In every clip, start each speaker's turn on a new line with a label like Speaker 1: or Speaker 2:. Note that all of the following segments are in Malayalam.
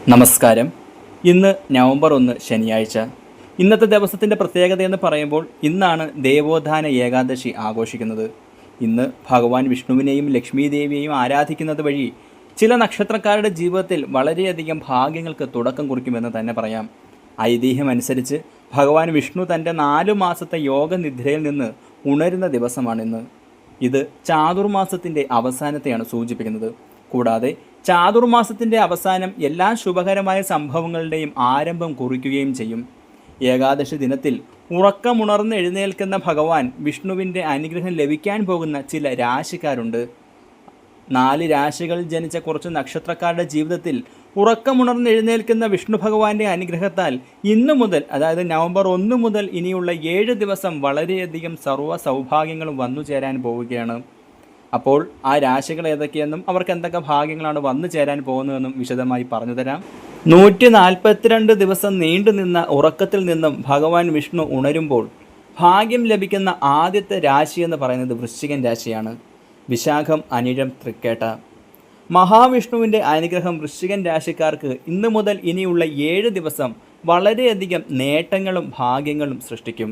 Speaker 1: നമസ്കാരം. ഇന്ന് നവംബർ 1 ശനിയാഴ്ച. ഇന്നത്തെ ദിവസത്തിൻ്റെ പ്രത്യേകതയെന്ന് പറയുമ്പോൾ ഇന്നാണ് ദേവോത്ഥാന ഏകാദശി ആഘോഷിക്കുന്നത്. ഇന്ന് ഭഗവാൻ വിഷ്ണുവിനെയും ലക്ഷ്മി ദേവിയെയും ആരാധിക്കുന്നത് വഴി ചില നക്ഷത്രക്കാരുടെ ജീവിതത്തിൽ വളരെയധികം ഭാഗ്യങ്ങൾക്ക് തുടക്കം കുറിക്കുമെന്ന് തന്നെ പറയാം. ഐതിഹ്യമനുസരിച്ച് ഭഗവാൻ വിഷ്ണു തൻ്റെ 4 മാസത്തെ യോഗനിദ്രയിൽ നിന്ന് ഉണരുന്ന ദിവസമാണിന്ന്. ഇത് ചാതുർമാസത്തിൻ്റെ അവസാനത്തെയാണ് സൂചിപ്പിക്കുന്നത്. കൂടാതെ ചാതുർമാസത്തിൻ്റെ അവസാനം എല്ലാ ശുഭകരമായ സംഭവങ്ങളുടെയും ആരംഭം കുറിക്കുകയും ചെയ്യും. ഏകാദശി ദിനത്തിൽ ഉറക്കമുണർന്ന് എഴുന്നേൽക്കുന്ന ഭഗവാൻ വിഷ്ണുവിൻ്റെ അനുഗ്രഹം ലഭിക്കാൻ പോകുന്ന ചില രാശിക്കാരുണ്ട്. 4 രാശികളിൽ ജനിച്ച കുറച്ച് നക്ഷത്രക്കാരുടെ ജീവിതത്തിൽ ഉറക്കമുണർന്ന് എഴുന്നേൽക്കുന്ന വിഷ്ണു ഭഗവാന്റെ അനുഗ്രഹത്താൽ ഇന്നു മുതൽ, അതായത് നവംബർ 1 മുതൽ ഇനിയുള്ള 7 ദിവസം വളരെയധികം സർവ്വ സൗഭാഗ്യങ്ങളും വന്നു ചേരാൻ പോവുകയാണ്. അപ്പോൾ ആ രാശികൾ ഏതൊക്കെയെന്നും അവർക്ക് എന്തൊക്കെ ഭാഗ്യങ്ങളാണ് വന്നു ചേരാൻ പോകുന്നതെന്നും വിശദമായി പറഞ്ഞു തരാം. 142 ദിവസം നീണ്ടുനിന്ന ഉറക്കത്തിൽ നിന്നും ഭഗവാൻ വിഷ്ണു ഉണരുമ്പോൾ ഭാഗ്യം ലഭിക്കുന്ന ആദ്യത്തെ രാശി എന്ന് പറയുന്നത് വൃശ്ചികൻ രാശിയാണ്. വിശാഖം, അനിഴം, തൃക്കേട്ട. മഹാവിഷ്ണുവിൻ്റെ അനുഗ്രഹം വൃശ്ചികൻ രാശിക്കാർക്ക് ഇന്നു മുതൽ ഇനിയുള്ള 7 ദിവസം വളരെയധികം നേട്ടങ്ങളും ഭാഗ്യങ്ങളും സൃഷ്ടിക്കും.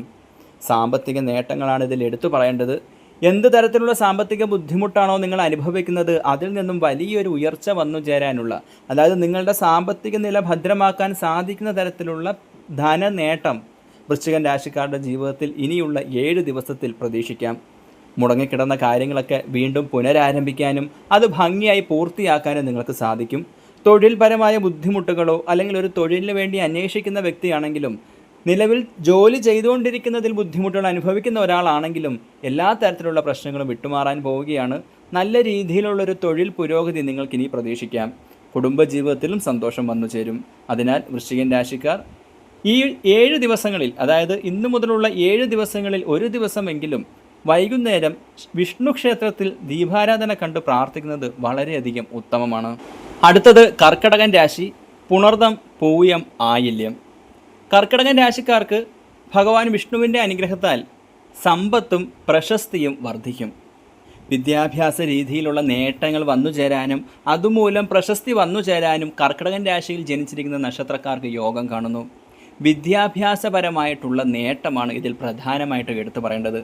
Speaker 1: സാമ്പത്തിക നേട്ടങ്ങളാണ് ഇതിൽ എടുത്തു പറയേണ്ടത്. എന്ത് തരത്തിലുള്ള സാമ്പത്തിക ബുദ്ധിമുട്ടാണോ നിങ്ങൾ അനുഭവിക്കുന്നത്, അതിൽ നിന്നും വലിയൊരു ഉയർച്ച വന്നു ചേരാനുള്ള, അതായത് നിങ്ങളുടെ സാമ്പത്തിക നില ഭദ്രമാക്കാൻ സാധിക്കുന്ന തരത്തിലുള്ള ധനനേട്ടം വൃശ്ചികൻ രാശിക്കാരുടെ ജീവിതത്തിൽ ഇനിയുള്ള 7 ദിവസത്തിൽ പ്രതീക്ഷിക്കാം. മുടങ്ങിക്കിടന്ന കാര്യങ്ങളൊക്കെ വീണ്ടും പുനരാരംഭിക്കാനും അത് ഭംഗിയായി പൂർത്തിയാക്കാനും നിങ്ങൾക്ക് സാധിക്കും. തൊഴിൽപരമായ ബുദ്ധിമുട്ടുകളോ അല്ലെങ്കിൽ ഒരു തൊഴിലിന് വേണ്ടി അന്വേഷിക്കുന്ന വ്യക്തിയാണെങ്കിലും നിലവിൽ ജോലി ചെയ്തുകൊണ്ടിരിക്കുന്നതിൽ ബുദ്ധിമുട്ടുകൾ അനുഭവിക്കുന്ന ഒരാളാണെങ്കിലും എല്ലാ തരത്തിലുള്ള പ്രശ്നങ്ങളും വിട്ടുമാറാൻ പോവുകയാണ്. നല്ല രീതിയിലുള്ളൊരു തൊഴിൽ പുരോഗതി നിങ്ങൾക്കിനി പ്രതീക്ഷിക്കാം. കുടുംബജീവിതത്തിലും സന്തോഷം വന്നു ചേരും. അതിനാൽ വൃശ്ചികൻ രാശിക്കാർ ഈ 7 ദിവസങ്ങളിൽ, അതായത് ഇന്നു മുതലുള്ള 7 ദിവസങ്ങളിൽ ഒരു ദിവസമെങ്കിലും വൈകുന്നേരം വിഷ്ണു ക്ഷേത്രത്തിൽ ദീപാരാധന കണ്ട് പ്രാർത്ഥിക്കുന്നത് വളരെയധികം ഉത്തമമാണ്. അടുത്തത് കർക്കിടകൻ രാശി. പുണർദം, പൂയം, ആയില്യം. കർക്കിടകൻ രാശിക്കാർക്ക് ഭഗവാൻ വിഷ്ണുവിൻ്റെ അനുഗ്രഹത്താൽ സമ്പത്തും പ്രശസ്തിയും വർദ്ധിക്കും. വിദ്യാഭ്യാസ രീതിയിലുള്ള നേട്ടങ്ങൾ വന്നു ചേരാനും അതുമൂലം പ്രശസ്തി വന്നു ചേരാനും കർക്കിടകൻ രാശിയിൽ ജനിച്ചിരിക്കുന്ന നക്ഷത്രക്കാർക്ക് യോഗം കാണുന്നു. വിദ്യാഭ്യാസപരമായിട്ടുള്ള നേട്ടമാണ് ഇതിൽ പ്രധാനമായിട്ട് എടുത്തു പറയേണ്ടത്.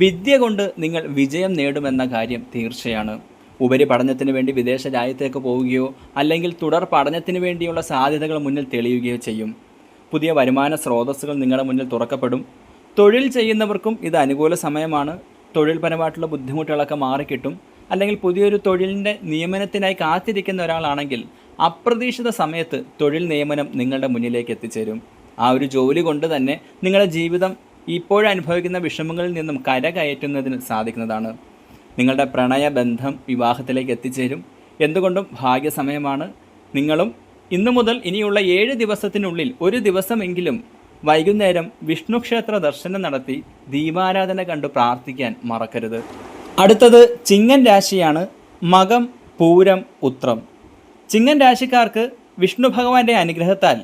Speaker 1: വിദ്യ കൊണ്ട് നിങ്ങൾ വിജയം നേടുമെന്ന കാര്യം തീർച്ചയാണ്. ഉപരിപഠനത്തിന് വേണ്ടി വിദേശ രാജ്യത്തേക്ക് പോവുകയോ അല്ലെങ്കിൽ തുടർ പഠനത്തിന് വേണ്ടിയുള്ള സാധ്യതകൾ മുന്നിൽ തെളിയുകയോ ചെയ്യും. പുതിയ വരുമാന സ്രോതസ്സുകൾ നിങ്ങളുടെ മുന്നിൽ തുറക്കപ്പെടും. തൊഴിൽ ചെയ്യുന്നവർക്കും ഇത് അനുകൂല സമയമാണ്. തൊഴിൽപരമായിട്ടുള്ള ബുദ്ധിമുട്ടുകളൊക്കെ മാറിക്കിട്ടും. അല്ലെങ്കിൽ പുതിയൊരു തൊഴിലിൻ്റെ നിയമനത്തിനായി കാത്തിരിക്കുന്ന ഒരാളാണെങ്കിൽ അപ്രതീക്ഷിത സമയത്ത് തൊഴിൽ നിയമനം നിങ്ങളുടെ മുന്നിലേക്ക് എത്തിച്ചേരും. ആ ഒരു ജോലി കൊണ്ട് തന്നെ നിങ്ങളുടെ ജീവിതം ഇപ്പോഴനുഭവിക്കുന്ന വിഷമങ്ങളിൽ നിന്നും കരകയറ്റുന്നതിന് സാധിക്കുന്നതാണ്. നിങ്ങളുടെ പ്രണയബന്ധം വിവാഹത്തിലേക്ക് എത്തിച്ചേരും. എന്തുകൊണ്ടും ഭാഗ്യസമയമാണ്. നിങ്ങളും ഇന്നു മുതൽ ഇനിയുള്ള 7 ദിവസത്തിനുള്ളിൽ ഒരു ദിവസമെങ്കിലും വൈകുന്നേരം വിഷ്ണു ക്ഷേത്ര ദർശനം നടത്തി ദീപാരാധന കണ്ട് പ്രാർത്ഥിക്കാൻ മറക്കരുത്. അടുത്തത് ചിങ്ങൻ രാശിയാണ്. മകം, പൂരം, ഉത്രം. ചിങ്ങൻ രാശിക്കാർക്ക് വിഷ്ണു ഭഗവാന്റെ അനുഗ്രഹത്താൽ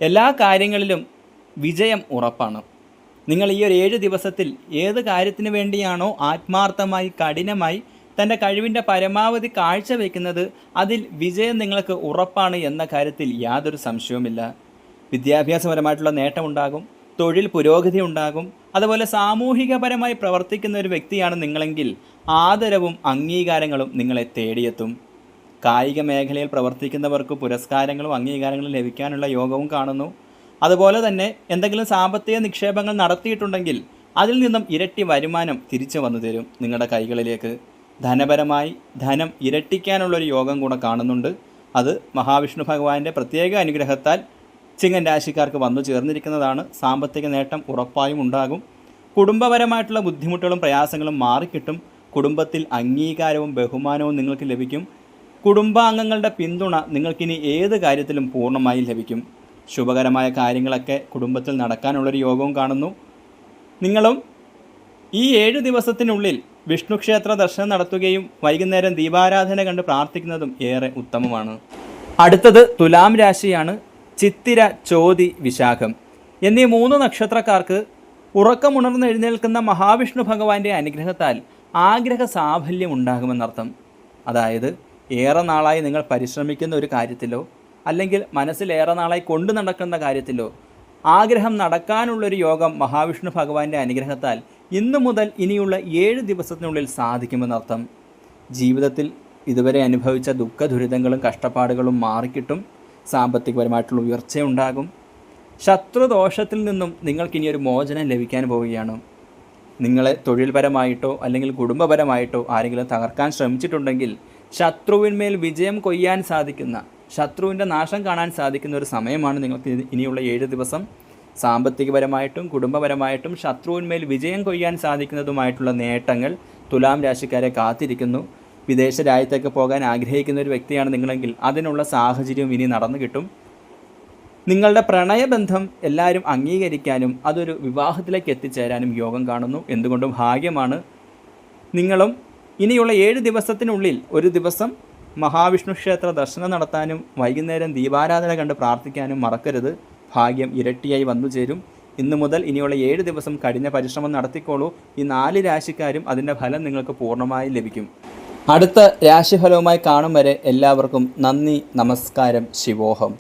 Speaker 1: എല്ലാ കാര്യങ്ങളിലും വിജയം ഉറപ്പാണ്. നിങ്ങൾ ഈ ഒരു 7 ദിവസത്തിൽ ഏത് കാര്യത്തിന് വേണ്ടിയാണോ ആത്മാർത്ഥമായി കഠിനമായി തൻ്റെ കഴിവിൻ്റെ പരമാവധി കാഴ്ചവെക്കുന്നത്, അതിൽ വിജയം നിങ്ങൾക്ക് ഉറപ്പാണ് എന്ന കാര്യത്തിൽ യാതൊരു സംശയവുമില്ല. വിദ്യാഭ്യാസപരമായിട്ടുള്ള നേട്ടമുണ്ടാകും, തൊഴിൽ പുരോഗതി ഉണ്ടാകും. അതുപോലെ സാമൂഹികപരമായി പ്രവർത്തിക്കുന്ന ഒരു വ്യക്തിയാണ് നിങ്ങളെങ്കിൽ ആദരവും അംഗീകാരങ്ങളും നിങ്ങളെ തേടിയെത്തും. കായിക മേഖലയിൽ പ്രവർത്തിക്കുന്നവർക്ക് പുരസ്കാരങ്ങളും അംഗീകാരങ്ങളും ലഭിക്കാനുള്ള യോഗവും കാണുന്നു. അതുപോലെ തന്നെ എന്തെങ്കിലും സാമ്പത്തിക നിക്ഷേപങ്ങൾ നടത്തിയിട്ടുണ്ടെങ്കിൽ അതിൽ നിന്നും ഇരട്ടി വരുമാനം തിരിച്ചു വന്നു തരും നിങ്ങളുടെ കൈകളിലേക്ക്. ധനപരമായി ധനം ഇരട്ടിക്കാനുള്ളൊരു യോഗം കൂടെ കാണുന്നുണ്ട്. അത് മഹാവിഷ്ണു ഭഗവാന്റെ പ്രത്യേക അനുഗ്രഹത്താൽ ചിങ്ങൻ രാശിക്കാർക്ക് വന്നു ചേർന്നിരിക്കുന്നതാണ്. സാമ്പത്തിക നേട്ടം ഉറപ്പായും ഉണ്ടാകും. കുടുംബപരമായിട്ടുള്ള ബുദ്ധിമുട്ടുകളും പ്രയാസങ്ങളും മാറിക്കിട്ടും. കുടുംബത്തിൽ അംഗീകാരവും ബഹുമാനവും നിങ്ങൾക്ക് ലഭിക്കും. കുടുംബാംഗങ്ങളുടെ പിന്തുണ നിങ്ങൾക്കിനി ഏത് കാര്യത്തിലും പൂർണ്ണമായും ലഭിക്കും. ശുഭകരമായ കാര്യങ്ങളൊക്കെ കുടുംബത്തിൽ നടക്കാനുള്ളൊരു യോഗവും കാണുന്നു. നിങ്ങളും ഈ 7 ദിവസത്തിനുള്ളിൽ വിഷ്ണു ക്ഷേത്ര ദർശനം നടത്തുകയും വൈകുന്നേരം ദീപാരാധന കണ്ട് പ്രാർത്ഥിക്കുന്നതും ഏറെ ഉത്തമമാണ്. അടുത്തത് തുലാം രാശിയാണ്. ചിത്തിര, ചോതി, വിശാഖം എന്നീ 3 നക്ഷത്രക്കാർക്ക് ഉറക്കമുണർന്ന് എഴുന്നേൽക്കുന്ന മഹാവിഷ്ണു ഭഗവാന്റെ അനുഗ്രഹത്താൽ ആഗ്രഹ സാഫല്യം ഉണ്ടാകുമെന്നർത്ഥം. അതായത് ഏറെ നാളായി നിങ്ങൾ പരിശ്രമിക്കുന്ന ഒരു കാര്യത്തിലോ അല്ലെങ്കിൽ മനസ്സിലേറെ നാളായി കൊണ്ടു നടക്കുന്ന കാര്യത്തിലോ ആഗ്രഹം നടക്കാനുള്ളൊരു യോഗം മഹാവിഷ്ണു ഭഗവാന്റെ അനുഗ്രഹത്താൽ ഇന്നു മുതൽ ഇനിയുള്ള 7 ദിവസത്തിനുള്ളിൽ സാധിക്കുമെന്നർത്ഥം. ജീവിതത്തിൽ ഇതുവരെ അനുഭവിച്ച ദുഃഖ ദുരിതങ്ങളും കഷ്ടപ്പാടുകളും മാറിക്കിട്ടും. സാമ്പത്തികപരമായിട്ടുള്ള ഉയർച്ചയുണ്ടാകും. ശത്രുദോഷത്തിൽ നിന്നും നിങ്ങൾക്കിനിയൊരു മോചനം ലഭിക്കാൻ പോവുകയാണ്. നിങ്ങളെ തൊഴിൽപരമായിട്ടോ അല്ലെങ്കിൽ കുടുംബപരമായിട്ടോ ആരെങ്കിലും തകർക്കാൻ ശ്രമിച്ചിട്ടുണ്ടെങ്കിൽ ശത്രുവിന്മേൽ വിജയം കൊയ്യാൻ സാധിക്കുന്ന, ശത്രുവിൻ്റെ നാശം കാണാൻ സാധിക്കുന്ന ഒരു സമയമാണ് നിങ്ങൾക്ക് ഇനിയുള്ള 7 ദിവസം. സാമ്പത്തികപരമായിട്ടും കുടുംബപരമായിട്ടും ശത്രുവിന്മേൽ വിജയം കൊയ്യാൻ സാധിക്കുന്നതുമായിട്ടുള്ള നേട്ടങ്ങൾ തുലാം രാശിക്കാരെ കാത്തിരിക്കുന്നു. വിദേശ രാജ്യത്തേക്ക് പോകാൻ ആഗ്രഹിക്കുന്ന ഒരു വ്യക്തിയാണ് നിങ്ങളെങ്കിൽ അതിനുള്ള സാഹചര്യം ഇനി നടന്നു കിട്ടും. നിങ്ങളുടെ പ്രണയബന്ധം എല്ലാവരും അംഗീകരിക്കാനും അതൊരു വിവാഹത്തിലേക്ക് എത്തിച്ചേരാനും യോഗം കാണുന്നു. എന്തുകൊണ്ടും ഭാഗ്യമാണ്. നിങ്ങളും ഇനിയുള്ള 7 ദിവസത്തിനുള്ളിൽ ഒരു ദിവസം മഹാവിഷ്ണു ക്ഷേത്ര ദർശനം നടത്താനും വൈകുന്നേരം ദീപാരാധന കണ്ട് പ്രാർത്ഥിക്കാനും മറക്കരുത്. ഭാഗ്യം ഇരട്ടിയായി വന്നു ചേരും. ഇന്നു മുതൽ ഇനിയുള്ള 7 ദിവസം കഠിന പരിശ്രമം നടത്തിക്കോളൂ. ഈ 4 രാശിക്കാരും അതിൻ്റെ ഫലം നിങ്ങൾക്ക് പൂർണ്ണമായി ലഭിക്കും. അടുത്ത രാശിഫലവുമായി കാണും വരെ എല്ലാവർക്കും നന്ദി, നമസ്കാരം, ശിവോഹം.